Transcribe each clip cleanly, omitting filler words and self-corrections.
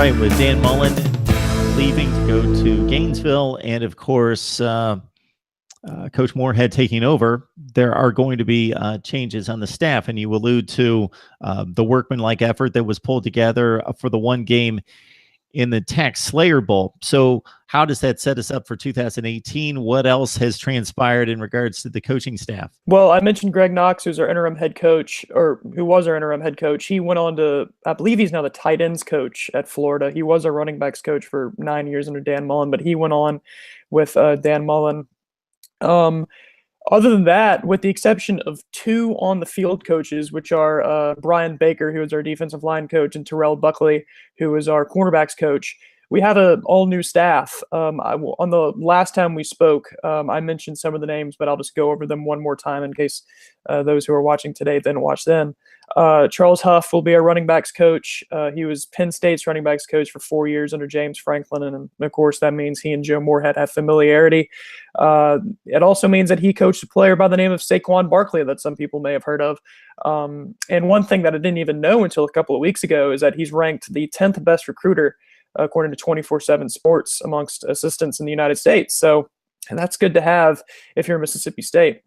right, with Dan Mullen leaving to go to Gainesville, and of course, Coach Moorhead taking over, there are going to be changes on the staff, and you allude to the workmanlike effort that was pulled together for the one game in the Tax Slayer Bowl. So how does that set us up for 2018? What else has transpired in regards to the coaching staff? Well, I mentioned Greg Knox, who's our interim head coach, or who was our interim head coach. He went on to, I believe he's now the tight ends coach at Florida. He was our running backs coach for 9 years under Dan Mullen, but he went on with Dan Mullen. Other than that, with the exception of two on-the-field coaches, which are Brian Baker, who is our defensive line coach, and Terrell Buckley, who is our cornerbacks coach, we have an all-new staff. On the last time we spoke, I mentioned some of the names, but I'll just go over them one more time in case those who are watching today didn't watch then. Charles Huff will be our running backs coach. He was Penn State's running backs coach for 4 years under James Franklin, and of course that means he and Joe Moorhead have familiarity. It also means that he coached a player by the name of Saquon Barkley that some people may have heard of. And one thing that I didn't even know until a couple of weeks ago is that he's ranked the 10th best recruiter according to 24/7 Sports amongst assistants in the United States. So, and that's good to have if you're Mississippi State.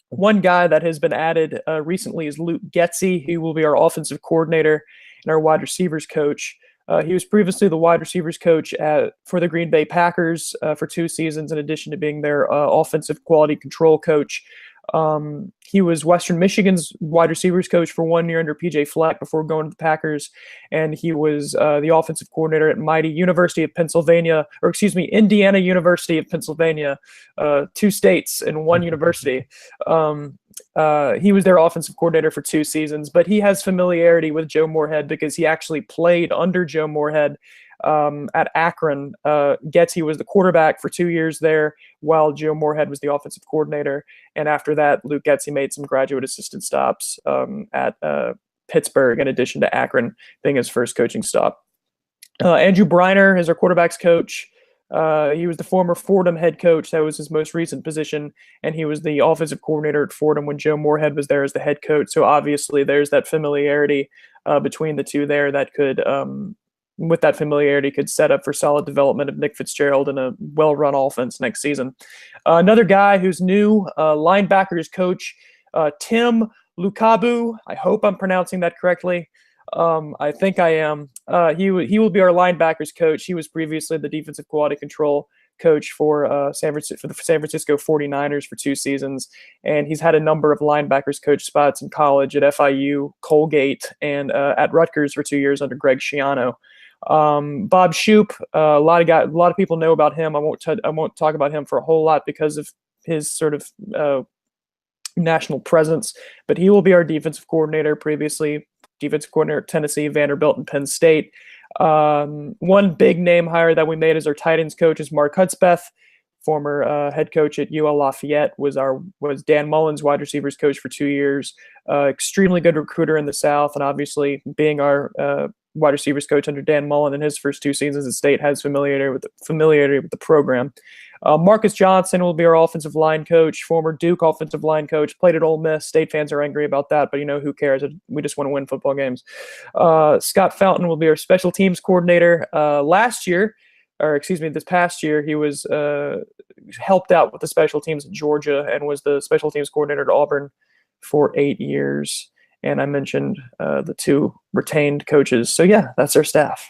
One guy that has been added recently is Luke Getsy. He will be our offensive coordinator and our wide receivers coach. He was previously the wide receivers coach for the Green Bay Packers for 2 seasons, in addition to being their offensive quality control coach. He was Western Michigan's wide receivers coach for 1 year under PJ Fleck before going to the Packers, and he was the offensive coordinator at Indiana University of Pennsylvania, 2 states in one university. He was their offensive coordinator for 2 seasons, but he has familiarity with Joe Moorhead because he actually played under Joe Moorhead at Akron. Getsy was the quarterback for 2 years there, while Joe Moorhead was the offensive coordinator. And after that, Luke Getsy made some graduate assistant stops at Pittsburgh, in addition to Akron being his first coaching stop. Andrew Briner is our quarterbacks coach. He was the former Fordham head coach. That was his most recent position, and he was the offensive coordinator at Fordham when Joe Moorhead was there as the head coach. So obviously there's that familiarity between the two there that could with that familiarity could set up for solid development of Nick Fitzgerald and a well-run offense next season. Another guy who's new, linebackers coach Tim Lukabu. I hope I'm pronouncing that correctly. I think I am. He will be our linebackers coach. He was previously the defensive quality control coach for the San Francisco 49ers for 2 seasons, and he's had a number of linebackers coach spots in college at FIU, Colgate, and at Rutgers for 2 years under Greg Schiano. Bob Shoop, a lot of people know about him. I won't talk about him for a whole lot because of his sort of national presence, but he will be our defensive coordinator. Previously defensive coordinator at Tennessee, Vanderbilt, and Penn State. One big name hire that we made as our tight ends coach is Mark Hudspeth, former head coach at UL Lafayette, was Dan Mullen's wide receivers coach for 2 years. Extremely good recruiter in the South, and obviously being our wide receivers coach under Dan Mullen in his first 2 seasons at State has familiarity with the program. Marcus Johnson will be our offensive line coach, former Duke offensive line coach, played at Ole Miss. State fans are angry about that, but who cares? We just want to win football games. Scott Fountain will be our special teams coordinator. This past year, he was helped out with the special teams at Georgia and was the special teams coordinator at Auburn for 8 years. And I mentioned the 2 retained coaches. So yeah, that's our staff.